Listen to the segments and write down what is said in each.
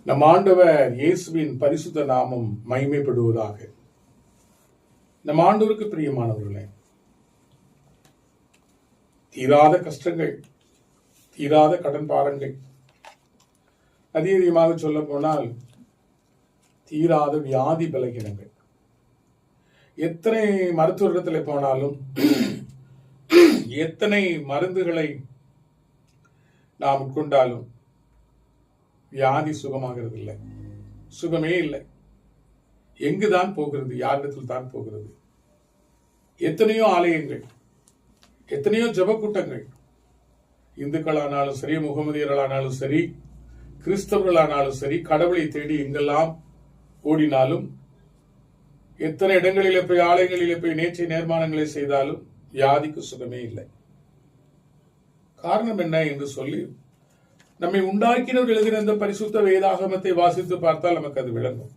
நம் ஆண்டவர் இயேசுவின் பரிசுத்த நாமம் மகிமைப்படுவதாக. நம் ஆண்டவருக்கு பிரியமானவர்களே, தீராத கஷ்டங்கள், தீராத கடன் பாரங்கள், அதிகமாக சொல்ல போனால் தீராத வியாதி பலகீனங்கள், எத்தனை மருத்துவத்தில் போனாலும் எத்தனை மருந்துகளை நாம் உட்கொண்டாலும் வியாதி சுகமாகிறது இல்லை, சுகமே இல்லை. எங்குதான் போகிறது? யாரிடத்தில் தான் போகிறது? எத்தனையோ ஆலயங்கள், எத்தனையோ ஜெப கூட்டங்கள், இந்துக்களானாலும் சரி, முகமதியர்களானாலும் சரி, கிறிஸ்தவர்களானாலும் சரி, கடவுளை தேடி எங்கெல்லாம் ஓடினாலும், எத்தனை இடங்களிலே போய் ஆலயங்களிலே போய் நேர்ச்சை நேர்மாணங்களை செய்தாலும் வியாதிக்கு சுகமே இல்லை. காரணம் என்ன என்று சொல்லி நம்மை உண்டாக்கினவர் எழுதின இந்த பரிசுத்த வேதாகமத்தை வாசித்து பார்த்தால் நமக்கு அது விளங்கும்.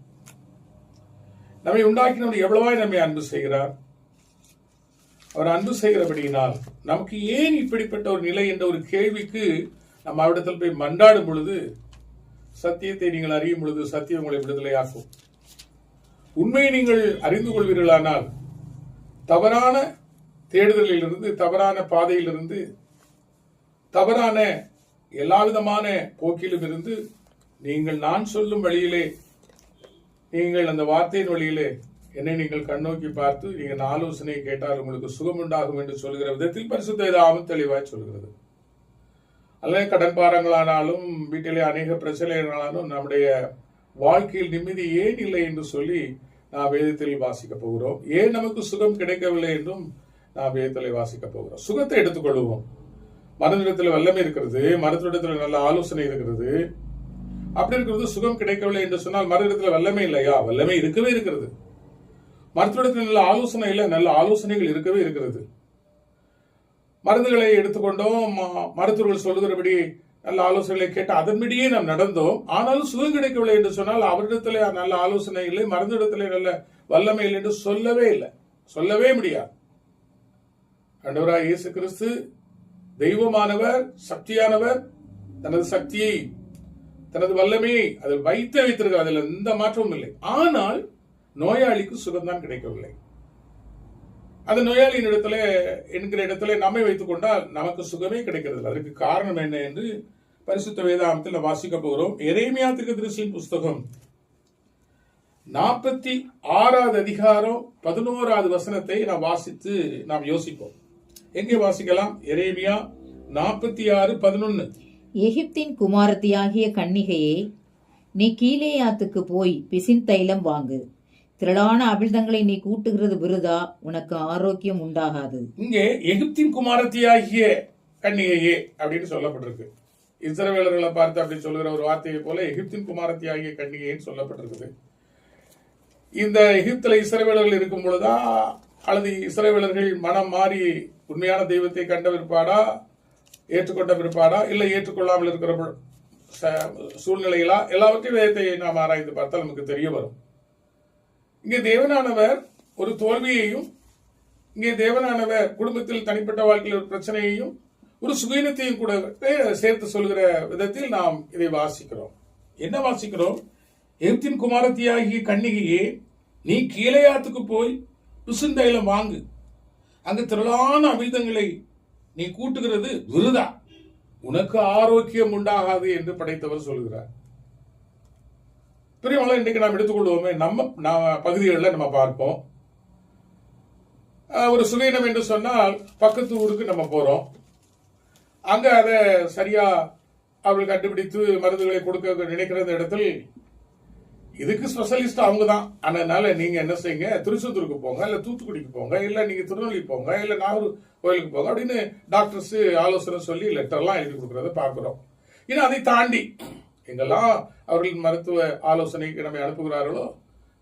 நம்மை உண்டாக்கினவர் எவ்வளவாய் நம்மை அன்பு செய்கிறார். அவர் அன்பு செய்கிறபடியினால் நமக்கு ஏன் இப்படிப்பட்ட ஒரு நிலை என்ற ஒரு கேள்விக்கு நம்ம அவரிடத்தில் போய் மன்றாடும் பொழுது, சத்தியத்தை நீங்கள் அறியும் பொழுது சத்தியம் உங்களை விடுதலையாக்கும். உண்மையை நீங்கள் அறிந்து கொள்வீர்களானால் தவறான தேடுதலிலிருந்து, தவறான பாதையிலிருந்து, தவறான எல்லா விதமான போக்கிலும் இருந்து நீங்கள் நான் சொல்லும் வழியிலே, நீங்கள் அந்த வார்த்தையின் வழியிலே என்னை நீங்கள் கண்ணோக்கி பார்த்து நீங்கள் ஆலோசனை கேட்டால் உங்களுக்கு சுகம் உண்டாகும் என்று சொல்கிற விதத்தில் பரிசுத்த வேதாகமம் தெளிவாய் சொல்கிறது. அல்லது கடன் பாரங்களானாலும், வீட்டிலே அநேக பிரச்சனைகளானாலும், நம்முடைய வாழ்க்கையில் நிம்மதி ஏன் இல்லை என்று சொல்லி நாம் வேதத்தில் வாசிக்க போகிறோம். ஏன் நமக்கு சுகம் கிடைக்கவில்லை என்றும் நாம் வேதத்தில் வாசிக்க போகிறோம். சுகத்தை எடுத்துக்கொள்வோம். மருந்திடத்தில் வல்லமை இருக்கிறது, மருத்துவத்தில் நல்ல ஆலோசனை இருக்கிறது. அப்படி இருக்கிறது சுகம் கிடைக்கவில்லை என்று சொன்னால் மருந்திடத்தில் வல்லமை இல்லையா? வல்லமை இருக்கவே இருக்கிறது. மருத்துவத்தில் நல்ல ஆலோசனை இல்லை, நல்ல ஆலோசனைகள் இருக்கவே இருக்கிறது. மருந்துகளை எடுத்துக்கொண்டோம், மருத்துவர்கள் சொல்லுகிறபடி நல்ல ஆலோசனைகளை கேட்டு அதன்படியே நாம் நடந்தோம். ஆனாலும் சுகம் கிடைக்கவில்லை என்று சொன்னால் அவரிடத்திலே நல்ல ஆலோசனை இல்லை, மருந்திடத்திலே நல்ல வல்லமை இல்லை என்று சொல்லவே இல்லை, சொல்லவே முடியாது. ஆண்டவராகிய இயேசு கிறிஸ்து தெய்வமானவர், சக்தியானவர். தனது சக்தியை, தனது வல்லமையை அதில் வைத்திருக்கிறார். அதில் எந்த மாற்றமும் இல்லை. ஆனால் நோயாளிக்கு சுகம்தான் கிடைக்கவில்லை. அந்த நோயாளியின் இடத்துல என்கிற இடத்துல நம்மை வைத்துக் கொண்டால் நமக்கு சுகமே கிடைக்கிறது. அதற்கு காரணம் என்ன என்று பரிசுத்த வேதாகமத்தில் வாசிக்க போகிறோம். எரேமியா தீர்க்கதரிசியின் புஸ்தகம் 46வது அதிகாரம் 11வது வசனத்தை நாம் வாசித்து நாம் யோசிப்போம். எங்கே வாசிக்கலாம்? எரேமியா 46:11. எகிப்தின் குமாரத்தியாகிய கன்னிகையே, நீ கீலேயாத்துக்கு போய் பிசின் தைலம் வாங்கு. திரளான அவிழ்தங்களை நீ கூட்டுகிறது விருதா, உனக்கு ஆரோக்கியம் உண்டாகாது. இங்கே எகிப்தின் குமாரத்தியாகிய கன்னிகையே அப்படின்னு சொல்லப்பட்டிருக்கு. இஸ்ரவேலர்களை பார்த்து அப்படி சொல்கிற ஒரு வார்த்தையை போல எகிப்தின் குமாரத்தியாகிய கன்னிகைன்னு சொல்லப்பட்டிருக்குது. இந்த எகிப்தில் இஸ்ரவேலர்கள் இருக்கும் பொழுதா, அல்லது இஸ்ரவேலர்கள் மனம் மாறி உண்மையான தெய்வத்தை கண்ட பிற்பாடா, ஏற்றுக்கொண்ட பிற்பாடா, இல்லை ஏற்றுக்கொள்ளாமல் இருக்கிற சூழ்நிலைகளா, எல்லாவற்றையும் வேதத்தை நாம் ஆராய்ந்து பார்த்தால் நமக்கு தெரிய வரும். இங்கே தேவனானவர் ஒரு தோல்வியையும், இங்கே தேவனானவர் குடும்பத்தில் தனிப்பட்ட வாழ்க்கையில் ஒரு பிரச்சனையையும் ஒரு சுகீனத்தையும் கூட சேர்த்து சொல்கிற விதத்தில் நாம் இதை வாசிக்கிறோம். என்ன வாசிக்கிறோம்? எகிப்தின் குமாரத்தியாகிய கன்னிகையே, நீ கீலேயாத்துக்கு போய் பிசின்தைலம் வாங்கு. அங்கு திரளான அமிழ்தங்களை நீ கூட்டுகிறது விருதா, உனக்கு ஆரோக்கியம் உண்டாகாது என்று படைத்தவர் சொல்கிறார். பெரியவங்கள இன்றைக்கு நாம் எடுத்துக்கொள்வோமே, நம்ம பகுதிகளில் நம்ம பார்ப்போம். ஒரு சுகீனம் என்று சொன்னால் பக்கத்து ஊருக்கு நம்ம போறோம். அங்க அதை சரியா அவர்கள் கண்டுபிடித்து மருந்துகளை கொடுக்க நினைக்கிற இடத்தில் இதுக்கு ஸ்பெஷலிஸ்ட் அவங்க தான். அதனால நீங்க என்ன செய்யுங்க, திருச்செந்தூருக்கு போங்க, இல்ல தூத்துக்குடிக்கு போங்க, இல்ல நீங்க திருநெல்வேலி போங்க, இல்ல நாகூர் கோயிலுக்கு போங்க அப்படின்னு டாக்டர்ஸ் ஆலோசனை சொல்லி லெட்டர்லாம் எழுதி கொடுக்கறத பார்க்கிறோம். இன்னும் அதை தாண்டி எங்கெல்லாம் அவர்கள் மருத்துவ ஆலோசனைக்கு நம்ம அனுப்புகிறார்களோ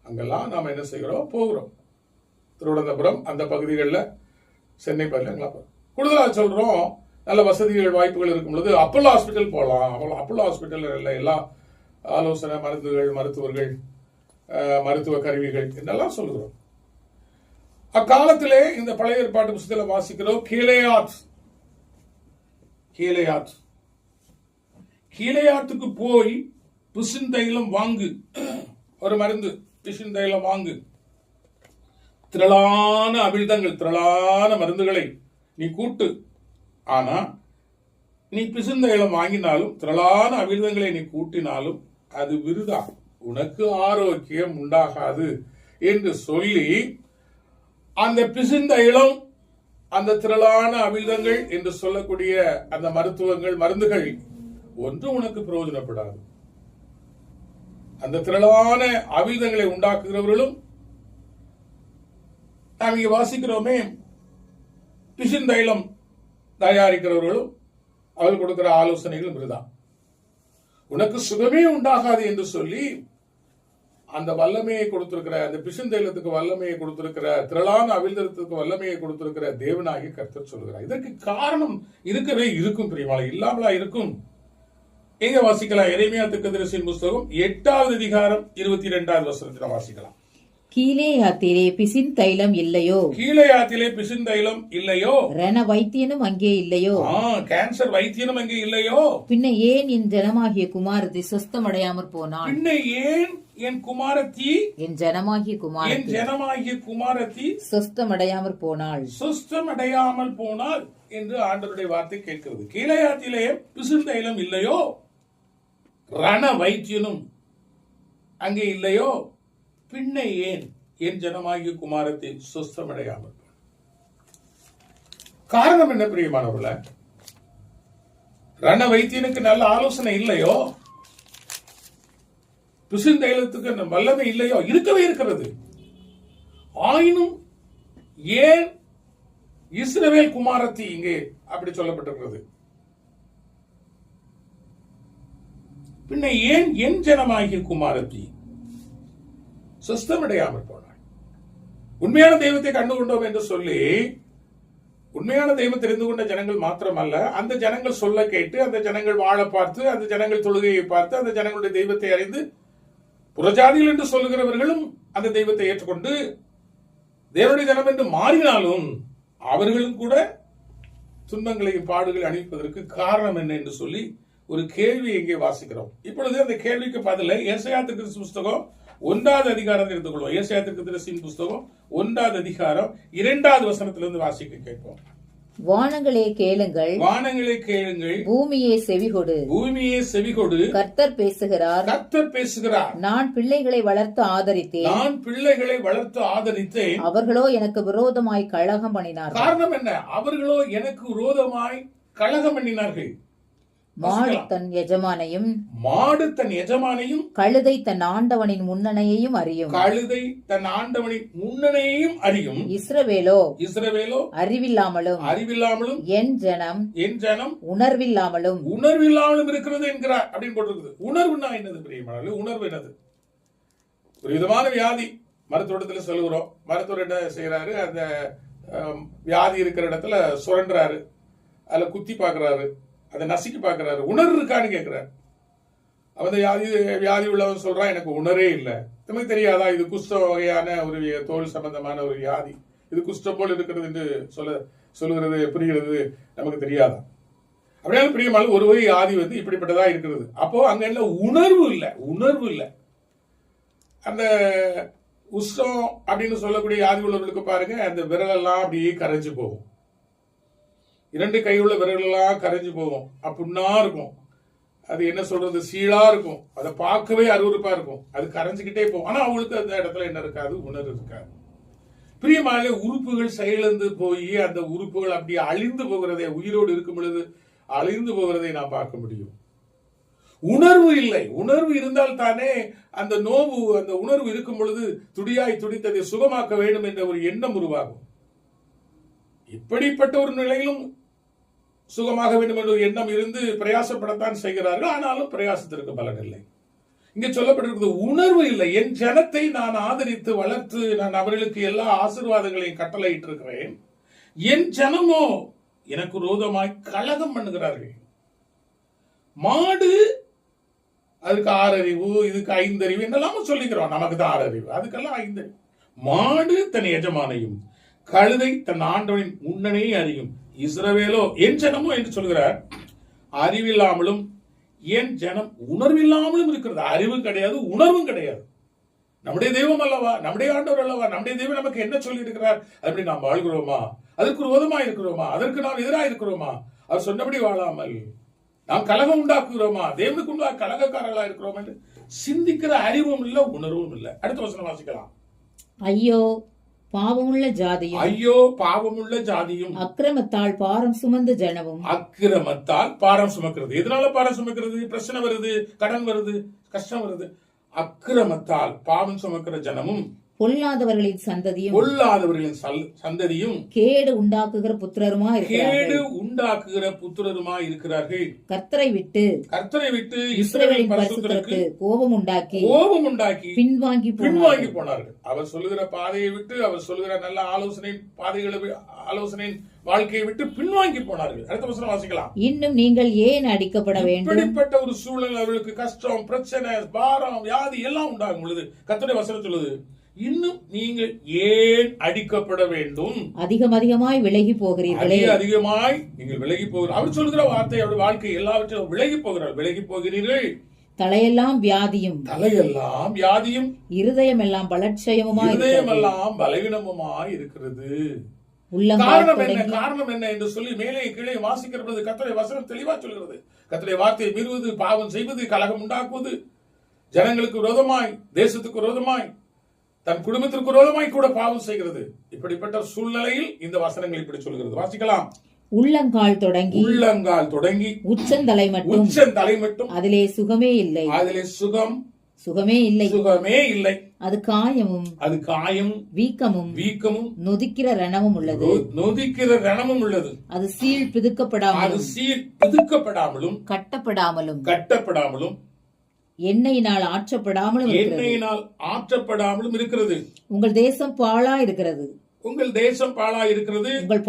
அங்கெல்லாம் நாம என்ன செய்கிறோம், போகிறோம். திருவனந்தபுரம் அந்த பகுதிகளில், சென்னை பகுதியில் கூடுதலாக சொல்றோம். நல்ல வசதிகள் வாய்ப்புகள் இருக்கும் பொழுது அப்போலோ ஹாஸ்பிட்டல் போகலாம். அப்போலோ ஹாஸ்பிட்டல் எல்லா ஆலோசனை, மருந்துகள், மருத்துவர்கள், மருத்துவ கருவிகள் என்னெல்லாம் சொல்கிறோம். அக்காலத்திலே இந்த பழைய ஏற்பாட்டு புத்தகத்தில் வாசிக்கிறோம். கீலேயாத்துக்கு போய் பிசின்தைலம் வாங்கு, ஒரு மருந்து, பிசின்தைலம் வாங்கு, திரளான அமிழ்தங்கள், திரளான மருந்துகளை நீ கூட்டு. ஆனா நீ பிசின்தைலம் வாங்கினாலும் திரளான அமிழ்தங்களை நீ கூட்டினாலும் அது விருதா, உனக்கு ஆரோக்கியம் உண்டாகாது என்று சொல்லி அந்த பிசின்தைலம், அந்த திரளான அமிழ்தங்கள் என்று சொல்லக்கூடிய அந்த மருந்துகள் ஒன்று உனக்கு பிரயோஜனப்படாது. அந்த திரளான அமிழ்தங்களை உண்டாக்குகிறவர்களும் நாம் இங்கே வாசிக்கிறோமே, பிசின்தைலம் தயாரிக்கிறவர்களும் அவர்கள் கொடுக்கிற ஆலோசனைகள் விருதான். உனக்கு சுகமே உண்டாகாது என்று சொல்லி அந்த வல்லமையை கொடுத்திருக்கிற, அந்த பிசின்தைலத்துக்கு வல்லமையை கொடுத்திருக்கிற, திரளான அவிழ்தத்துக்கு வல்லமையை கொடுத்திருக்கிற தேவனாகிய கர்த்தர் சொல்கிறார். இதற்கு காரணம் இருக்கவே இருக்கும், பிரியமானவர்களே, இல்லாமலா இருக்கும்? எங்க வாசிக்கலாம்? எரேமியா தீர்க்கதரிசியின் புஸ்தகம் 8வது அதிகாரம் 22வது வசனத்தில் வாசிக்கலாம். கீலேயாத்திலே பிசின் தைலம் இல்லையோ, கீலேயாத்திலே பிசின் தைலம் இல்லையோ, ரண வைத்தியனும் அங்கே இல்லையோ, கேன்சர் வைத்தியனும் அங்கே இல்லையோ, பின்ன ஏன் என் ஜனமாகிய குமாரத்தி சுஸ்தமடையாமற் போனாள்? பின்ன ஏன் என் குமாரத்தி, என் ஜனமாகிய குமாரத்தி சுஸ்தமடையாமற் போனாள், சுஸ்தமடையாமல் போனாள் என்று ஆண்டவருடைய வார்த்தை கேட்கிறது. கீலேயாத்திலே பிசின் தைலம் இல்லையோ, ரண வைத்தியனும் அங்கே இல்லையோ, பின்ன ஏன் என் ஜனமாகிய குமாரத்தை சுஸ்தமடையாமல்? காரணம் என்ன பிரியமானவர்களே? ரண வைத்தியனுக்கு நல்ல ஆலோசனை இல்லையோ, பிசின்தைலத்துக்கு வல்லமை இல்லையோ? இருக்கவே இருக்கிறது. ஆயினும் ஏன் இஸ்ரவேல் குமாரத்தி இங்கே அப்படி சொல்லப்பட்டிருக்கிறது? பின்ன ஏன் என் ஜனமாகிய குமாரத்தி சுஸ்தமடையாமல் போனாள்? உண்மையான தெய்வத்தை கண்டுகொண்டோம் என்று சொல்லி, உண்மையான தெய்வம் தெரிந்து கொண்ட ஜனங்கள் மாத்திரமல்ல, அந்த ஜனங்கள் சொல்ல கேட்டு, அந்த ஜனங்கள் வாழ பார்த்து, அந்த ஜனங்கள் தொழுகையை பார்த்து, அந்த ஜனங்களுடைய தெய்வத்தை அறிந்து புறஜாதிகள் என்று சொல்லுகிறவர்களும் அந்த தெய்வத்தை ஏற்றுக்கொண்டு தேவனுடைய ஜனம் என்று மாறினாலும் அவர்களும் கூட துன்பங்களையும் பாடுகளை அணிவிப்பதற்கு காரணம் என்ன என்று சொல்லி ஒரு கேள்வி இங்கே வாசிக்கிறோம். இப்பொழுது அந்த கேள்விக்கு பதிலை ஏசாயா தீர்க்கதரிசி புஸ்தகம் 1வது அதிகாரத்தில் எடுத்துக் கொள்வோம். ஏசாயா தீர்க்கதரிசியின் புஸ்தகம் 1வது அதிகாரம் 2வது வசனத்திலிருந்து வாசிக்க கேட்போம். வானங்களே கேளுங்கள், வானங்களே கேளுங்கள், பூமியே செவிகொடு, பூமியே செவிகொடு, கர்த்தர் பேசுகிறார், கர்த்தர் பேசுகிறார். நான் பிள்ளைகளை வளர்த்து ஆதரித்தேன், நான் பிள்ளைகளை வளர்த்து ஆதரித்தேன், அவர்களோ எனக்கு விரோதமாய் கலகம் பண்ணினார்கள். காரணம் என்ன? அவர்களோ எனக்கு விரோதமாய் கலகம் பண்ணினார்கள். மாடு தன் எஜமானையும் கழுதை தன் ஆண்டவனின் முன்னணையையும் அறியும். இஸ்ரவேலோ அறிவில்லாமலும் என் ஜனம் உணர்வில்லாமலும் இருக்கிறது என்கிறார் அப்படின்னு போட்டிருக்குது. உணர்வுனா என்னது பிரியமானவர்களே? உணர்வு என்னது? ஒரு விதமான வியாதி மருத்துவத்தில் சொல்லுகிறோம். மருத்துவர் என்ன செய்யறாரு? அந்த வியாதி இருக்கிற இடத்துல சுரண்டுறாரு, அதுல குத்தி பாக்குறாரு, அதை நசுக்கி பார்க்கிறாரு. உணர்வு இருக்கான்னு கேட்கிறாரு. அவன் வியாதி உள்ளவன் சொல்றான், எனக்கு உணரே இல்லை. நமக்கு தெரியாதா இது குஷ்டம் வகையான ஒரு தோல் சம்பந்தமான ஒரு வியாதி, இது குஷ்டம் போல் இருக்கிறது என்று சொல்லுகிறது புரிகிறது நமக்கு தெரியாதா? அப்படியே பிரியமான ஒரு வகை வியாதி இப்படிப்பட்டதா இருக்கிறது. அப்போ அங்க என்ன உணர்வு இல்லை. அந்த உஷ்டம் அப்படின்னு சொல்லக்கூடிய வியாதி உள்ளவர்களுக்கு பாருங்க, அந்த விரலெல்லாம் அப்படியே கரைஞ்சு போகும். 2 கையுள்ள விரல்களெல்லாம் கரைஞ்சு போகும், புண்ணா இருக்கும். அது என்ன சொல்றது, சீழா இருக்கும். அதை பார்க்கவே அருவருப்பா இருக்கும். அது கரைஞ்சுக்கிட்டே போகும். ஆனா அவங்களுக்கு அந்த இடத்துல என்ன இருக்காது? உணர்வு இருக்காது. பிரியமாக உறுப்புகள் செயலிழந்து போய் அந்த உறுப்புகள் அப்படியே அழிந்து போகிறதை, உயிரோடு இருக்கும் பொழுது அழிந்து போகிறதை நாம் பார்க்க முடியும். உணர்வு இல்லை. உணர்வு இருந்தால் தானே அந்த நோவு, அந்த உணர்வு இருக்கும் பொழுது துடியாய் துடித்ததை சுகமாக்க வேண்டும் என்ற ஒரு எண்ணம் உருவாகும். இப்படிப்பட்ட ஒரு நிலையிலும் சுகமாக வேண்டும் என்ற ஒரு எண்ணம் இருந்து பிரயாசப்படத்தான் செய்கிறார்கள். ஆனாலும் பிரயாசத்திற்கு பலன் இல்லை. இங்கே சொல்லப்பட்டிருக்கிறது உணர்வு இல்லை. என் ஜனத்தை நான் ஆதரித்து வளர்த்து நான் அவர்களுக்கு எல்லா ஆசீர்வாதங்களையும் கட்டளையிட்டிருக்கிறேன். என் ஜனமோ எனக்கு விரோதமாய் கலகம் பண்ணுகிறார்கள். மாடு அதுக்கு 6 அறிவு, இதுக்கு 5 அறிவு என்னெல்லாம சொல்லிக்கிறோம். நமக்கு தான் 6 அறிவு, அதுக்கெல்லாம் 5 அறிவு. மாடு தன் எஜமானையும், கழுதை தன் ஆண்டவனின் முன்னணையை அறியும். இஸ்ரவேலோ என் ஜனமோ என்று சொல்கிறார், அறிவில்லாமலும் ஏன் ஜனம் உணர்வில்லாமலும் இருக்கிறது. அறிவும் கிடையாது, உணர்வும் கிடையாது. நம்முடைய தெய்வம் அல்லவா, நம்முடைய ஆண்டவர் அல்லவா, நம்முடைய தெய்வம் நமக்கு என்ன சொல்லி இருக்கிறார், அப்படி நாம் வாழ்கிறோமா, அதற்கு விரோதமா இருக்கிறோமா, அதற்கு நாம் எதிராக இருக்கிறோமா, அவர் சொன்னபடி வாழாமல் நாம் கலகம் உண்டாக்குகிறோமா, தேவனுக்கு உண்டாக கலகக்காரர்களா இருக்கிறோம் என்று சிந்திக்கிற அறிவும் இல்ல, உணர்வும் இல்ல. அடுத்த வசனம் வாசிக்கலாம். ஐயோ பாவமுள்ள ஜாதியும், ஐயோ பாவமுள்ள ஜாதியும், அக்கிரமத்தால் பாரம் சுமந்த ஜனமும். அக்கிரமத்தால் பாரம் சுமக்கிறது. எதனால பாரம் சுமக்கிறது? பிரச்சனை வருது, கடன் வருது, கஷ்டம் வருது. அக்கிரமத்தால் பாவம் சுமக்கிற ஜனமும், பொல்லாதவர்களின் சந்ததியும், பொல்லாதவர்களின் சந்ததியும், கேடு உண்டாக்குகிற புத்திரருமா கேடு உண்டாக்குகிற புத்திரருமா இருக்கிறார்கள். கர்த்தரை விட்டு இஸ்ரவேலின் பரிசுத்தருக்கு கோபம் உண்டாக்கி பின்வாங்கி போனார்கள். அவர் சொல்லுகிற பாதையை விட்டு, அவர் சொல்லுகிற நல்ல ஆலோசனை வாழ்க்கையை விட்டு பின்வாங்கி போனார்கள். அடுத்த வசனம் வாசிக்கலாம். இன்னும் நீங்கள் ஏன் அடிக்கப்பட வேண்டும்? இப்படிப்பட்ட ஒரு சூழல் அவர்களுக்கு கஷ்டம், பிரச்சனை, பாரம், வியாதி எல்லாம் உண்டாகும் பொழுது கர்த்தருடைய வசனம் சொல்லுது, இன்னும் நீங்கள் ஏன் அடிக்கப்பட வேண்டும்? அதிகமாய் விலகி போகிறீர்களே. அதிகமாய் நீங்கள் விலகி போகிறீர்கள். அவர் சொல்கிற வார்த்தை, அவருடைய வாழ்க்கை எல்லாவற்றையும் விலகி போகிறீர்கள். தலையெல்லாம் வியாதியும், இருதயம் எல்லாம் பலவீனமுமாய் இருக்கிறது. காரணம் என்ன என்று சொல்லி மேலே கீழே வாசிக்கிறது. கர்த்தருடைய வசனம் தெளிவா சொல்கிறது. கர்த்தருடைய வார்த்தையை மீறுவது, பாவம் செய்வது, கலகம் உண்டாக்குவது, ஜனங்களுக்கு விரோதமாய், தேசத்துக்கு விரோதமாய், தன் குடும்பத்திற்கு விரோதமாய் கூட பாவம் செய்கிறது. இப்படிப்பட்ட சூழ்நிலையில் இந்த வசனங்கள் இப்படி சொல்கிறது. வாசிக்கலாம். உள்ளங்கால் தொடங்கி உச்சந்தலை மட்டும் அதிலே சுகமே இல்லை, சுகமே இல்லை. அது காயமும் வீக்கமும் நொதிக்கிற ரணமும் உள்ளது. அது சீழ் பிதுக்கப்படாமலும் கட்டப்படாமலும் எண்ணெயினால் ஆற்றப்படாமலும் இருக்கிறது. உங்கள் தேசம் பாழா இருக்கிறது. உங்கள்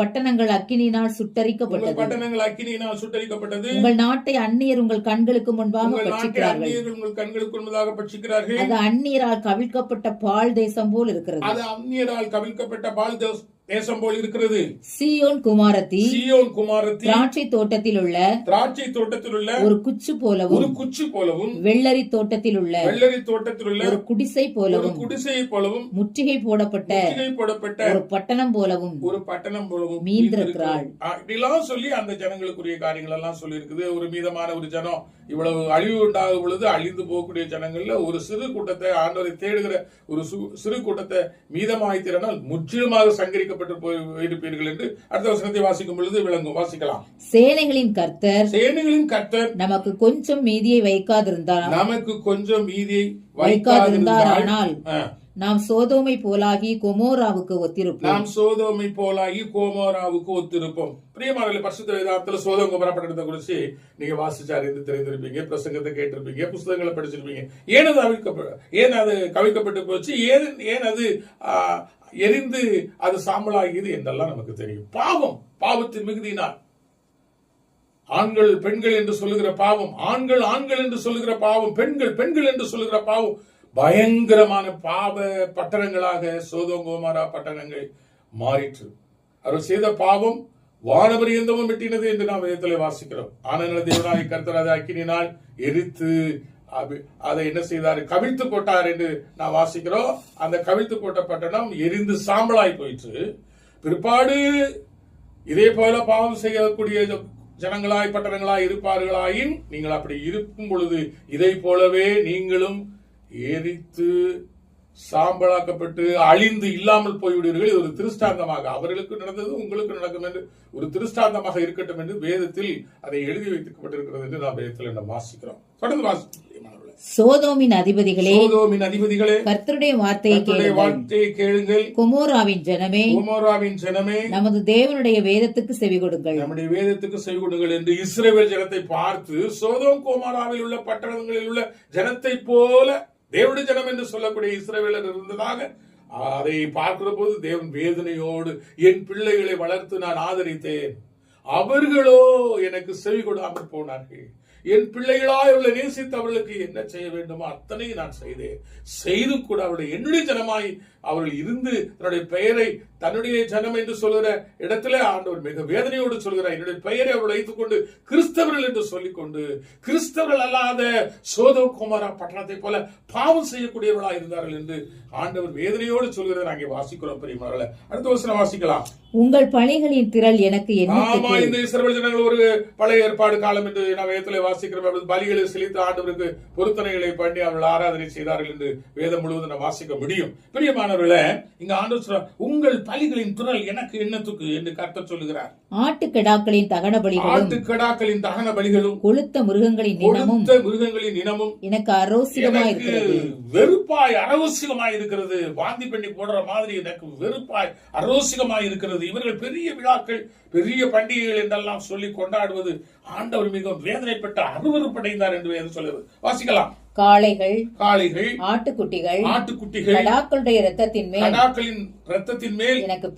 பட்டணங்கள் அக்கினியினால் சுட்டரிக்கப்பட்டது. உங்கள் நாட்டை அந்நியர் உங்கள் கண்களுக்கு முன்பாக பட்சிக்கிறார்கள். அது அந்நியரால் கவிழ்க்கப்பட்ட பாழ் தேசம் போல் இருக்கிறது. சீயோன் குமாரத்தி திராட்சை தோட்டத்தில் உள்ள ஒரு குச்சு போலவும் வெள்ளரி தோட்டத்தில் உள்ள ஒரு குடிசை போலவும் முற்றுகை போடப்பட்ட ஒரு பட்டணம் போலவும் மீந்திருக்கிறாள். இப்படிலாம் சொல்லி அந்த ஜனங்களுக்குரிய காரியங்கள் எல்லாம் சொல்லி இருக்குது. ஒரு மீதமான ஒரு ஜனம், இவ்வளவு அழிவு உண்டாகும் பொழுது அழிந்து போகக்கூடிய ஜனங்கள்ல ஒரு சிறு கூட்டத்தை, ஆண்டவரை தேடுகிற ஒரு சிறு கூட்டத்தை மீதமாய்த்தினால் முற்றிலுமாக சங்கரிக்கப்பட்டு போயிருப்பீர்கள் என்று அடுத்த வசனத்தை வாசிக்கும் பொழுது விளங்கும். வாசிக்கலாம். சேனைகளின் கர்த்தர் நமக்கு கொஞ்சம் மீதியை வைக்காதிருந்தாரானால் நாம் சோதோமை போலாகி கொமோராவுக்கு ஒத்திருப்போம். பிரியமானவர்களே, பரிசுத்த வேதாகமத்தில் சோதோம் கொமோரா பட்டணத்தை குறித்து நீங்க வாசிச்சு அறிந்து தெரிந்திருப்பீங்க, பிரசங்கத்தை கேட்டிருப்பீங்க, புத்தகங்களை படிச்சிருப்பீங்க. ஏன் அது கவிழ்க்கப்பட்டு போச்சு, ஏன் அது எரிந்து அது சாம்பலாகியது என்றெல்லாம் நமக்கு தெரியும். பாவத்தின் மிகுதியினால் ஆண்கள் பெண்கள் என்று சொல்லுகிற பாவம், ஆண்கள் என்று சொல்லுகிற பாவம், பெண்கள் என்று சொல்லுகிற பாவம் பயங்கரமான பாவ பட்டணங்களாக சோதோம் கொமோரா பட்டணங்கள் மாறிற்று. அவர் செய்த பாவம் வானபரியந்தமும் வெட்டினது என்று நாம் வேதத்திலே வாசிக்கிறோம். ஆனால் தேவனாகிய கர்த்தர் அதை அக்கினியினால் எரித்து அதை என்ன செய்தார், கவிழ்த்து போட்டார் என்று நாம் வாசிக்கிறோம். அந்த கவிழ்த்து போட்ட பட்டணம் எரிந்து சாம்பலாய் போயிற்று. பிற்பாடு இதே போல பாவம் செய்யக்கூடிய ஜனங்களாய் பட்டணங்களாய் இருப்பார்களாயின், நீங்கள் அப்படி இருக்கும் பொழுது இதை போலவே நீங்களும் எரித்து சாம்பலாக்கப்பட்டு அழிந்து இல்லாமல் போய்விடுவீர்கள். இது ஒரு திருஷ்டாந்தமாக அவர்களுக்கு நடந்தது உங்களுக்கு நடக்கும் என்று ஒரு திருஷ்டாந்தமாக இருக்கட்டும் என்று வேதத்தில் அதை எழுதி வைக்கப்பட்டிருக்கிறது என்று நாம் வேதத்தில் நாம் வாசிக்கிறோம். தொடர்ந்து வாசிக்கிறோம். சோதோமின் அதிபதிகளே, கர்த்தருடைய வார்த்தையை கேளுங்கள். கொமோராவின் ஜனமே, நமது தேவனுடைய வேதத்துக்கு செவி கொடுங்கள். நம்முடைய வேதத்துக்கு செவி கொடுங்கள் என்று இஸ்ரவேல் ஜனத்தை பார்த்து, சோதோம் கொமோராவில் உள்ள பட்டணங்களில் உள்ள ஜனத்தை போல தேவனுடைய ஜனம் என்று சொல்லக்கூடிய இஸ்ரவேலர் இருந்ததாக அதை பார்க்கிற போது தேவன் வேதனையோடு, என் பிள்ளைகளை வளர்த்து நான் ஆதரித்தேன், அவர்களோ எனக்கு செவி கொடாமல் போனார்கள், என் பிள்ளைகளாய் உள்ள நேசித்து அவர்களுக்கு என்ன செய்ய வேண்டுமோ அத்தனை நான் செய்தேன். செய்து கூட அவருடைய என்னுடைய ஜனமாய் அவர்கள் இருந்து தன்னுடைய பெயரை தன்னுடைய ஜனம் என்று சொல்கிற இடத்துல ஆண்டவர் மிக வேதனையோடு சொல்கிறார், என்னுடைய பெயரை அவர்கள் வைத்துக் கொண்டு கிறிஸ்தவர்கள் என்று சொல்லிக்கொண்டு கிறிஸ்தவர்கள் அல்லாத சோதோம் குமாரா பட்டணத்தை போல பாவம் செய்யக்கூடியவர்களாக இருந்தார்கள் என்று ஆண்டவர் வேதனையோடு சொல்கிறதை நாங்கள் வாசிக்கிறோம். பெரியவர்களே, அடுத்த வசனம் வாசிக்கலாம். உங்கள் பணிகளின் திரள் எனக்கு ஆமா, இந்த இஸ்ரவேல் ஜனங்கள் ஒரு பழைய ஏற்பாடு காலம் என்று நாம் வேதத்திலே வாசிக்கிறோம். பலிகளை செலுத்தி ஆண்டவருக்கு பொருத்தனைகளை பண்ணி அவர்கள் ஆராதனை செய்தார்கள் என்று வேதம் முழுவதும் நாம் வாசிக்க முடியும். பிரியமானவர்களே, இங்க ஆண்டவர் சொல்றார், உங்கள் பலிகளின் திரள் எனக்கு என்னத்துக்கு என்று கர்த்தர் சொல்லுகிறார். ஆட்டுக்கடாக்களின் தகன பலிகளும் கொழுத்த மிருகங்களின் இனமும் எனக்கு அரோசிகமாயிருக்கிறது. வெறுப்பாய் அரோசிகமாய் இருக்கிறது. வாந்தி பண்ணி போடுற மாதிரி எனக்கு வெறுப்பாய் அரோசிகமாய் இருக்கிறது. இவர்கள் பெரிய விழாக்கள் பெரிய பண்டிகைகள் என்றெல்லாம் சொல்லி கொண்டாடுவது ஆண்டவர் மிகவும் வேதனைப்பட்ட அருவருப்படைந்தார் என்று சொல்லுவது. வாசிக்கலாம். காளைகள் ஆட்டுக்குட்டிகள் கடாக்களுடைய இரத்தத்தின் மேல் எனக்கு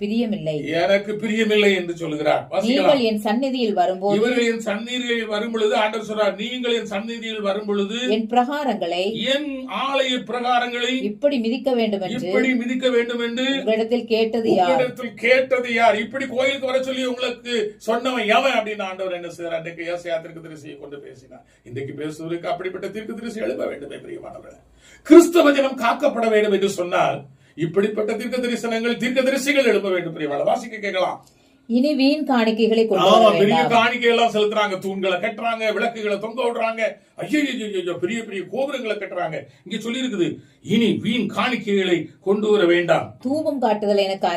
பிரியமில்லை என்று சொல்லுகிறார். நீங்கள் என் சந்நிதியில் வரும்போது, இவர்கள் என் சந்நிதியில் வரும் பொழுது ஆண்டவர் சொல்றார், நீங்கள் என் சந்நிதியில் வரும் பொழுது என் பிரகாரங்களை என் ஆலய பிரகாரங்களை இப்படி மிதிக்க வேண்டும் என்று உங்களிடத்தில் கேட்டது யார்? இப்படி கோயிலுக்கு வர சொல்லி உங்களுக்கு சொன்னவன் எவன் அப்படின்னு ஆண்டவர் என்ன செய்யறார்? அன்றைக்கு ஏசாயா தீர்க்கதரிசியை கொண்டு பேசினார். இன்றைக்கு பேசுவதற்கு அப்படிப்பட்ட தீர்க்கதரிசி எழுத வேண்டுமே. பிரியமானவர்களே, கிறிஸ்தவ ஜனம் காக்கப்பட வேண்டும் என்று சொன்னால் இப்படிப்பட்ட தீர்க்கதரிசிகள் எழுப்ப வேண்டும். பிரியமானவர்களே, வாசிக்க கேட்கலாம். இனி வீண் காணிக்கைகளை பெரிய காணிக்கை எல்லாம் செலுத்துறாங்க, தூண்களை கட்டுறாங்க, விளக்குகளை தொங்க விடுறாங்க, ஐயோ பெரிய பெரிய கோபுரங்களை கட்டுறாங்க. இங்க சொல்லி இருக்குது, இனி வீண் காணிக்கைகளை கொண்டு வர வேண்டாம். தூபம் காட்டுதல் எனக்கு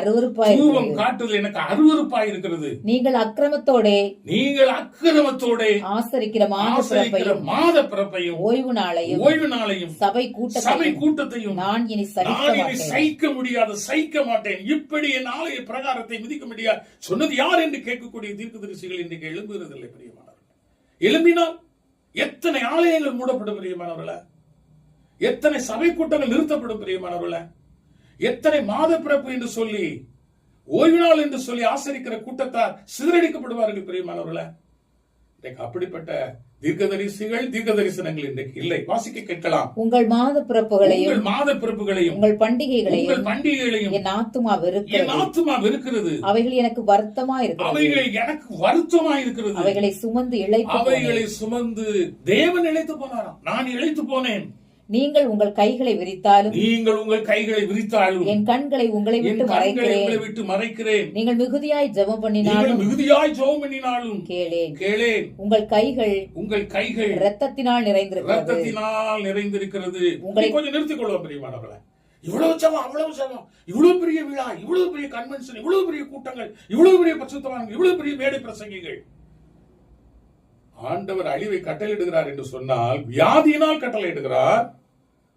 அருவருப்பாய் இருக்கிறது. நீங்கள் அக்கிரமத்தோட ஆசரிக்கிற மாத பிறப்பையும் ஓய்வு நாளையும் சபை கூட்டத்தையும் நான் இனி சகிக்க மாட்டேன். இப்படி என் ஆலய பிரகாரத்தை மிதிக்க முடியாது சொன்னது யார் என்று கேட்கக்கூடிய தீர்க்கதரிசிகள் இன்றைக்கு எழும்புகிறதில்லை. பிரியமானவர்களே, எழும்பினால் எத்தனை ஆலயங்கள் மூடப்படும். பிரியமானவர்களே, எத்தனை சபை கூட்டங்கள் நிறுத்தப்படும். பிரியமானவர்களே, எத்தனை மாத பிறப்பு என்று சொல்லி ஓய்வு நாள் என்று சொல்லி ஆசரிக்கிற கூட்டத்தார் சிதறடிக்கப்படுவார்கள். பிரியமானவர்களே, அப்படிப்பட்ட தீர்க்க தரிசனங்கள் இன்றைக்கு இல்லை. வாசிக்க கேட்கலாம். உங்கள் மாத பிறப்புகளையும் உங்கள் பண்டிகைகளையும் என் ஆத்துமா வெறுக்கிறது. அவைகள் எனக்கு வருத்தமா இருக்கிறது. அவைகளை சுமந்து தேவன் இழைத்து போனாராம், நான் இழைத்து போனேன். நீங்கள் உங்கள் கைகளை விரித்தாலும் என் கண்களை உங்களை விட்டு மறைக்கிறேன். நீங்கள் மிகுதியாய் ஜெபம் பண்ணினாலும் கேளேன். உங்கள் கைகள் இரத்தத்தினால் நிறைந்திருக்கிறது. உங்களை கொஞ்சம் நிறுத்திக் கொள்வோம். பிரியமானவர்களே, இவ்வளவு ஜெபம், அவ்வளவு ஜெபம், இவ்வளவு பெரிய விழா, இவ்வளவு பெரிய கன்வென்ஷன், இவ்வளவு பெரிய கூட்டங்கள், இவ்வளவு பெரிய பரிசுத்தவான்கள், இவ்வளவு பெரிய மேடை பிரசங்கிகள். ஆண்டவர் அழிவை கட்டளையிடுகிறார் என்று சொன்னால் வியாதியினால் கட்டளையிடுகிறார்.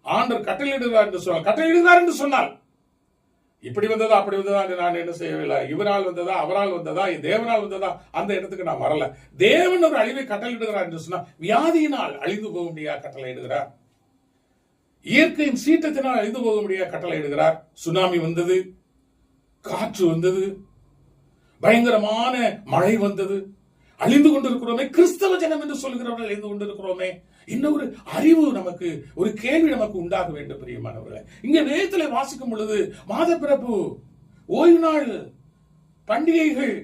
ஆண்டவர் கட்டளையிடுகிறார் என்று சொன்னால் இப்படி வந்ததா அப்படி வந்ததா நான் என்ன செய்யவில்லை. இவரால் வந்ததா அவரால் வந்ததா தேவனால் வந்ததா அந்த இடத்துக்கு நான் வரல. தேவன் ஒரு அழிவை கட்டளையிடுகிறார் என்று சொன்னால் வியாதியினால் அழிந்து போக முடியாத கட்டளையிடுகிறார். இயற்கையின் சீற்றத்தினால் அழிந்து போக முடியாத கட்டளையிடுகிறார். சுனாமி வந்தது, காற்று வந்தது, பயங்கரமான மழை வந்தது. அழிந்து கொண்டிருக்கிறோமே, கிறிஸ்தவ ஜனம் என்று சொல்கிறவர்கள் அழிந்து கொண்டிருக்கிறோமே. இன்னும் ஒரு அறிவு நமக்கு, ஒரு கேள்வி நமக்கு உண்டாக வேண்டும். பிரியமானவர்களே, இங்க வேதத்திலே வாசிக்கும் பொழுது மாத பிறப்பு, ஓய்வு நாள், பண்டிகைகள்,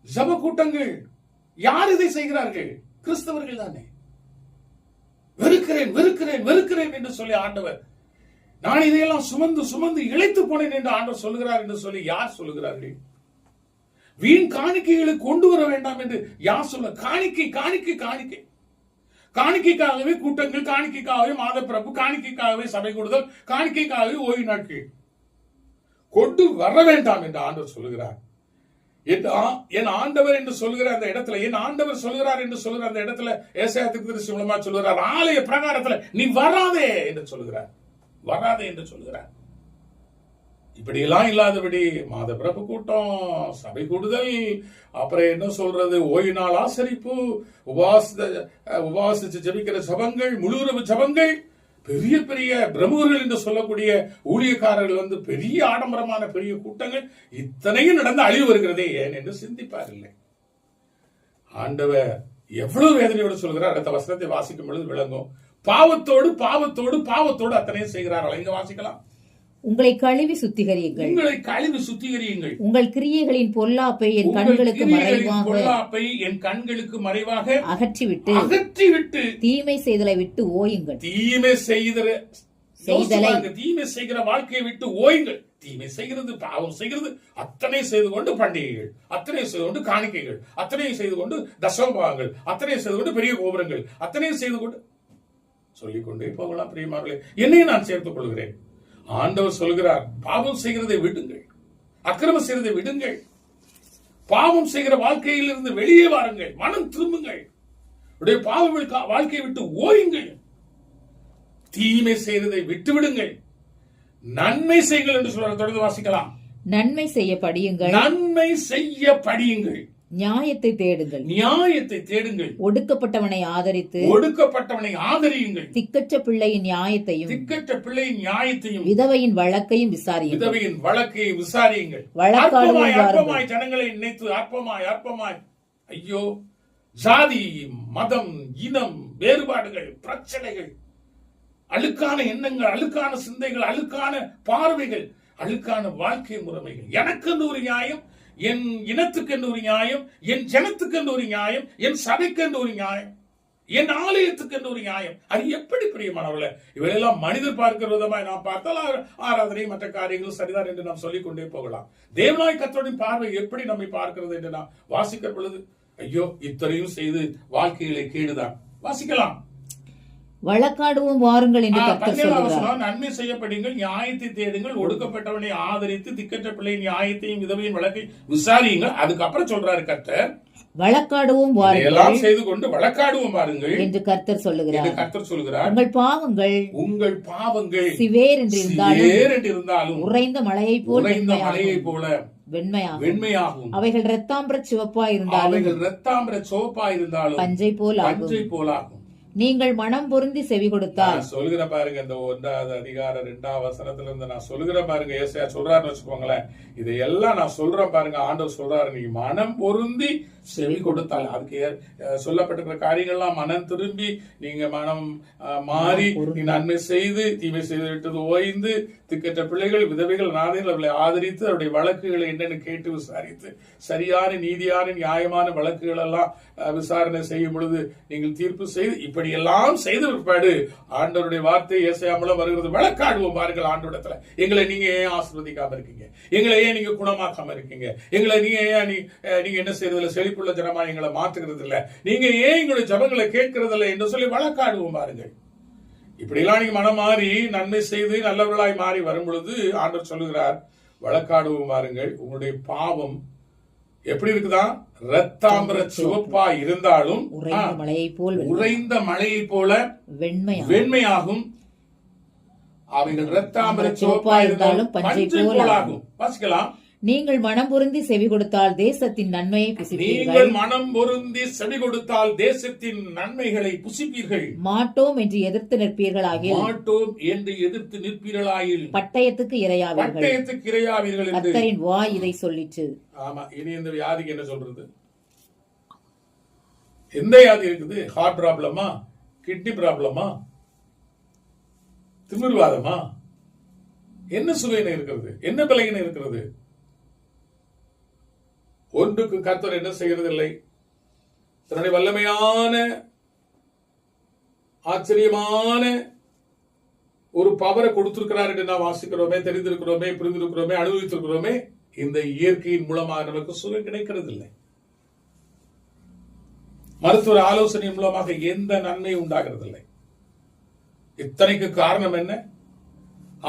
ஜப கூட்டங்கள், யார் இதை செய்கிறார்கள்? கிறிஸ்தவர்கள் தானே. வெறுக்கிறேன் என்று சொல்லி ஆண்டவர், நான் இதையெல்லாம் சுமந்து இழைத்து போனேன் என்று ஆண்டவர் சொல்லுகிறார் என்று சொல்லி யார் சொல்லுகிறார்கள்? வீண் காணிக்கைகளை கொண்டு வர வேண்டாம் என்று யார் சொல்ல? காணிக்கைக்காகவே கூட்டங்கள், காணிக்கைக்காகவே மாத பிறப்பு, காணிக்கைக்காகவே சபை கூடுதல், காணிக்கைக்காகவே ஓய்வு நாட்கள் கொண்டு வர வேண்டாம் என்று ஆண்டவர் சொல்லுகிறார். என் ஆண்டவர் என்று சொல்லுகிற அந்த இடத்துல, என் ஆண்டவர் சொல்லுகிறார் என்று சொல்லுகிற அந்த இடத்துல ஏசாயா தீர்க்கதரிசி மூலமா சொல்லுகிறார், ஆலய பிரகாரத்துல நீ வராதே என்று சொல்லுகிறார். இப்படியெல்லாம் இல்லாதபடி மாத பிறப்பு கூட்டம், சபை கூடுதல், அப்புறம் என்ன சொல்றது, ஓய்வு நாள் ஆசரிப்பு, உபவாசிச்சு ஜெபிக்கிற ஜபங்கள், முழுரவு ஜபங்கள், பெரிய பெரிய பிரமுகர்கள் என்று சொல்லக்கூடிய ஊழியக்காரர்கள் பெரிய ஆடம்பரமான பெரிய கூட்டங்கள், இத்தனையும் நடந்து அழிவு வருகிறதே ஏன் என்று சிந்திப்பார் இல்லை. ஆண்டவர் எவ்வளவு வேதனையோடு சொல்கிறார். அடுத்த வசனத்தை வாசிக்கும் பொழுது விளங்கும். பாவத்தோடு பாவத்தோடு பாவத்தோடு அத்தனை செய்கிறார்கள். இங்க வாசிக்கலாம். உங்களை கழுவி சுத்திகரியுங்கள், உங்களை கழுவி சுத்திகரியுங்கள். உங்கள் கிரியைகளின் பொல்லாப்பை என் கண்களுக்கு மறைவாக அகற்றிவிட்டு தீமை செய்தலை விட்டு ஓயுங்கள். தீமை செய்கிற வாழ்க்கையை விட்டு ஓயுங்கள். தீமை செய்கிறது, பாவம் செய்கிறது, அத்தனை செய்து கொண்டு பண்டிகைகள், அத்தனை செய்து கொண்டு காணிக்கைகள், அத்தனை செய்து கொண்டு தசமபாகங்கள், அத்தனை செய்து கொண்டு பெரிய கோபுரங்கள், அத்தனை செய்து கொண்டு சொல்லிக்கொண்டே போகலாம். பிரியமானவர்களே, என்னையும் நான் சேர்த்துக் கொள்கிறேன். ஆண்டவர் சொல்கிறார், பாவம் செய்கிறதை விடுங்கள், அக்கிரமம் செய்கிறதை விடுங்கள், பாவம் செய்கிற வாழ்க்கையில் இருந்து வெளியே வாருங்கள், மனம் திரும்புங்கள், உடைய பாவ வாழ்க்கையை விட்டு ஓயுங்கள், தீமை செய்கிறதை விட்டு விடுங்கள், நன்மை செய்யுங்கள் என்று சொல்றார். தொடர்ந்து வாசிக்கலாம். நன்மை செய்ய படியுங்கள், நன்மை செய்ய படியுங்கள், நியாயத்தை தேடுங்கள், நியாயத்தை தேடுங்கள், ஒடுக்கப்பட்டவனை ஆதரித்து ஒடுக்கப்பட்டவனை ஆதரியுங்கள், திக்கற்ற பிள்ளையின் நியாயத்தையும் விதவையின் வழக்கையும் விசாரியுங்கள், விதவையின் வழக்கையை விசாரியுங்கள். அற்பமாய் ஜனங்களை நினைத்து அற்பமாய் ஐயோ, ஜாதி, மதம், இனம் வேறுபாடுகள், பிரச்சனைகள், அழுக்கான எண்ணங்கள், அழுக்கான சிந்தைகள், அழுக்கான பார்வைகள், அழுக்கான வாழ்க்கை முறைமைகள், எனக்கு ஒரு நியாயம், என் இனத்துக்கு என்று ஒரு நியாயம், என் ஜனத்துக்கு என்று ஒரு நியாயம், என் சபைக்கு என்று ஒரு நியாயம், என் ஆலயத்துக்கு என்று ஒரு நியாயம். அது எப்படி பிரியமானவர்களே? இவையெல்லாம் மனிதர் பார்க்கிற விதமாய் நாம் பார்த்தால் ஆராதனை மற்ற காரியங்கள் சரிதான் என்று நாம் சொல்லிக் கொண்டே போகலாம். தேவனாய் கர்த்தரின் பார்வை எப்படி நம்மை பார்க்கிறது என்று நாம் வாசிக்கிற பொழுது ஐயோ, இத்தனையும் செய்து வாழ்க்கைகளை கேடுதான். வாசிக்கலாம். வழக்காடுவோம் வாருங்கள் என்று கர்த்தர் சொல்கிறார். நன்மை செய்யப்படுங்கள், நியாயத்தை தேடுங்கள், ஒடுக்கப்பட்டவனை ஆதரித்து திக்கற்ற பிள்ளை நியாயத்தையும் விதவையின் வழக்கை விசாரியுங்கள். அதுக்கப்புறம் சொல்றாரு கர்த்தர், வழக்காடுவோம் வாருங்கள், எல்லாம் செய்து கொண்டு வழக்காடுவோம் வாருங்கள் என்று கர்த்தர் சொல்லுகிறார். கர்த்தர் சொல்கிறார், உங்கள் பாவங்கள் சிவேர் என்று இருந்தாலும் உறைந்த மலையை போல வெண்மையாகும், அவைகள் இரத்தாம்பர சிவப்பாய் இருந்தாலும் பஞ்சை போலாகும். நீங்கள் மனம் பொருந்தி செவி கொடுத்தால், சொல்கிற பாருங்க, இந்த 1வது அதிகாரம் 2வது வசனத்துல இருந்து நான் சொல்கிற பாருங்க, ஏசாயா சொல்றாருன்னு வச்சுக்கோங்களேன். இதையெல்லாம் நான் சொல்றேன் பாருங்க. ஆண்டவர் சொல்றாரு, நீ மனம் பொருந்தி செவி கொடுத்தால், அதுக்கு சொல்லப்பட்டிருக்கிற காரியங்கள்லாம் மனம் திரும்பி நீங்க மனம் மாறி நீ நன்மை செய்து தீமை செய்து விட்டது ஓய்ந்து திக்கற்ற பிள்ளைகள், விதவைகள், நாதைகள் அவர்களை ஆதரித்து அவருடைய வழக்குகளை என்னன்னு கேட்டு விசாரித்து சரியான நீதியான நியாயமான வழக்குகள் எல்லாம் விசாரணை செய்யும் பொழுது நீங்கள் தீர்ப்பு செய்து இப்படி எல்லாம் செய்த பிற்பாடு ஆண்டவருடைய வார்த்தை ஏசாயா மூலம் வருகிறது. வழக்காடுவோம் பாருங்கள் ஆண்டவரிடத்துல. எங்களை நீங்க ஏன் ஆசீர்வதிக்காம இருக்கீங்க? எங்களை ஏன் நீங்க குணமாக்காம இருக்கீங்க? எங்களை நீங்க ஏன் நீங்க என்ன செய்யறதில்ல? செழிப்புள்ள ஜனமா எங்களை மாற்றுகிறது இல்ல? நீங்க ஏன் எங்களுடைய ஜபங்களை கேட்கறது இல்லை என்று சொல்லி வழக்காடுவோம் பாருங்கள். இப்படி எல்லாம் நீங்க மனம் மாறி நன்மை செய்து நல்லவர்களாய் மாறி வரும் பொழுது ஆண்டவர் சொல்லுகிறார், வழக்காடுவோம் பாருங்கள். உங்களுடைய பாவம் எப்படி இருக்குதா? இரத்தாம்பர சிவப்பா இருந்தாலும் உறைந்த மலையை போல வெண்மையாகும். அவைகள் இரத்தாம்பர சிவப்பா இருந்தாலும் பஞ்சை போலாகும். வாசிக்கலாம். நீங்கள் மனம் பொருந்தி செவி கொடுத்தால் தேசத்தின் நன்மையை புசிப்பீர்கள். நீங்கள் மனம் பொருந்தி செவி கொடுத்தால் தேசத்தின் நன்மைகளை புசிப்பீர்கள். மாட்டோம் என்று எதிர்த்து நிற்பீர்களாகில், மாட்டோம் என்று எதிர்த்து நிற்பீர்களாகில் பட்டயத்துக்கு இரையாவீர்கள் என்று கர்த்தரின் வாய் இதை சொல்லிச்சு. ஆமா, இனி இந்த வியாதிக்கு என்ன சொல்றது? எந்த வியாதி இருக்குது? ஹார்ட் ப்ராப்ளமா? கிட்னி ப்ராப்ளமா? திமிர்வாதமா? என்ன சுவையின இருக்கிறது? என்ன பலகீனம் இருக்கிறது? ஒன்றுக்கு கர்த்தர் என்ன செய்கிறதில்லை. தன்னுடைய வல்லமையான ஆச்சரியமான ஒரு பவரை கொடுத்திருக்கிறார் என்று நாம் வாசிக்கிறோமே, தெரிந்திருக்கிறோமே, புரிந்திருக்கிறோமே, அனுபவித்திருக்கிறோமே. இந்த இயற்கையின் மூலமாக நமக்கு சுகம் கிடைக்கிறது இல்லை. மருத்துவ ஆலோசனையின் மூலமாக எந்த நன்மையும் உண்டாகிறது இல்லை. இத்தனைக்கு காரணம் என்ன?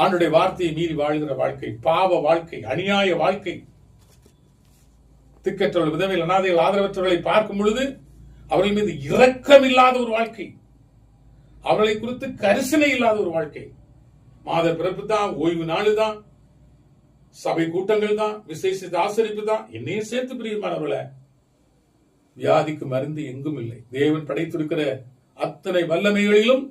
ஆண்டுடைய வார்த்தையை மீறி வாழ்கிற வாழ்க்கை, பாவ வாழ்க்கை, அநியாய வாழ்க்கை. திக்கற்றவர்கள், விதவைகள், அனாதைகள், ஆதரவற்றவர்களை பார்க்கும் பொழுது அவர்கள் மீது இரக்கம் இல்லாத ஒரு வாழ்க்கை, அவர்களை குறித்து கரிசனை இல்லாத ஒரு வாழ்க்கை. மாத பிறப்பு தான், ஓய்வு நாள் தான், சபை கூட்டங்கள் தான், விசேஷ ஆசரிப்பு தான், என்னையும் சேர்த்து பிரியமானவர்களே. வியாதிக்கு மருந்து எங்கும் இல்லை. தேவன் படைத்திருக்கிற அத்தனை வல்லமைகளிலும்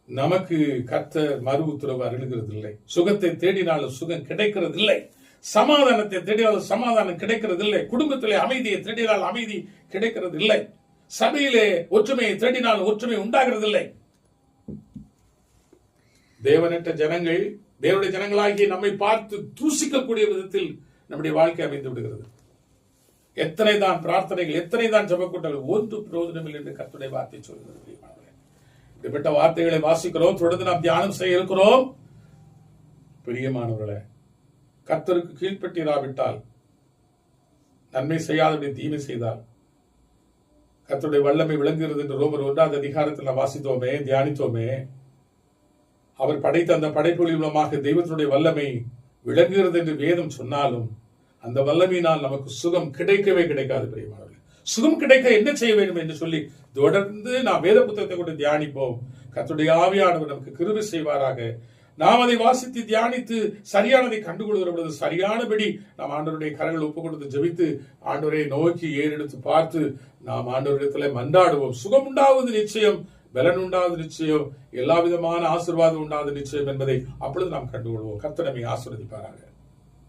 நமக்கு கர்த்தர் மறு உத்தரவு அருளுகிறது இல்லை. சுகத்தை தேடினாலும் சுகம் கிடைக்கிறது இல்லை. சமாதானத்தை தேடினாலும் சமாதானம் கிடைக்கிறது இல்லை. குடும்பத்திலே அமைதியை தேடினால் அமைதி கிடைக்கிறது இல்லை. சபையிலே ஒற்றுமையை தேடினால் ஒற்றுமை உண்டாகிறதில்லை. தேவனற்ற ஜனங்கள், தேவனுடைய ஜனங்களாகிய நம்மை பார்த்து தூசிக்கக்கூடிய விதத்தில் நம்முடைய வாழ்க்கை அமைந்து விடுகிறது. எத்தனை தான் பிரார்த்தனைகள், எத்தனை தான் ஜெபக்கூட்டங்கள், ஒன்று பிரயோஜனமில்லை என்று கர்த்தருடைய வார்த்தை சொல்கிறது. இப்படிப்பட்ட வார்த்தைகளை வாசிக்கிறோம், தொடர்ந்து நாம் தியானம் செய்ய இருக்கிறோம். பிரியமானவர்களே, கர்த்தருக்கு கீழ்ப்பட்டிராவிட்டால், நன்மை செய்யாதபடி தீமை செய்தால் கர்த்தருடைய வல்லமை விளங்குகிறது என்று ரோமர் 1 அதிகாரத்தில் நாம் வாசித்தோமே, தியானித்தோமே. அவர் படைத்த அந்த படைப்புகளின் மூலமாக தெய்வத்தினுடைய வல்லமை விளங்குகிறது என்று வேதம் சொன்னாலும் அந்த வல்லமையினால் நமக்கு சுகம் கிடைக்கவே கிடைக்காது. பிரியமானவர்களே, சுகம் கிடைக்க என்ன செய்ய வேண்டும் என்று சொல்லி தொடர்ந்து நாம் வேத புத்தகத்தை கொண்டு தியானிப்போம். கர்த்தருடைய ஆவியானவர் நமக்கு கிருபை செய்வாராக. நாம் அதை வாசித்து தியானித்து சரியானதை கண்டுகொள்கிற பொழுது சரியானபடி நாம் ஆண்டவருடைய கரங்கள் ஒப்புக் கொடுத்து ஜெபித்து ஆண்டவரை நோக்கி ஏறெடுத்து பார்த்து நாம் ஆண்டவரிடத்தில் மன்றாடுவோம். சுகம் உண்டாவது நிச்சயம், பலன் உண்டாவது நிச்சயம், எல்லா விதமான ஆசீர்வாதம் உண்டாவது நிச்சயம் என்பதை அப்பொழுது நாம் கண்டுகொள்வோம். கர்த்தர் நம்மை ஆசீர்வதிப்பாராக.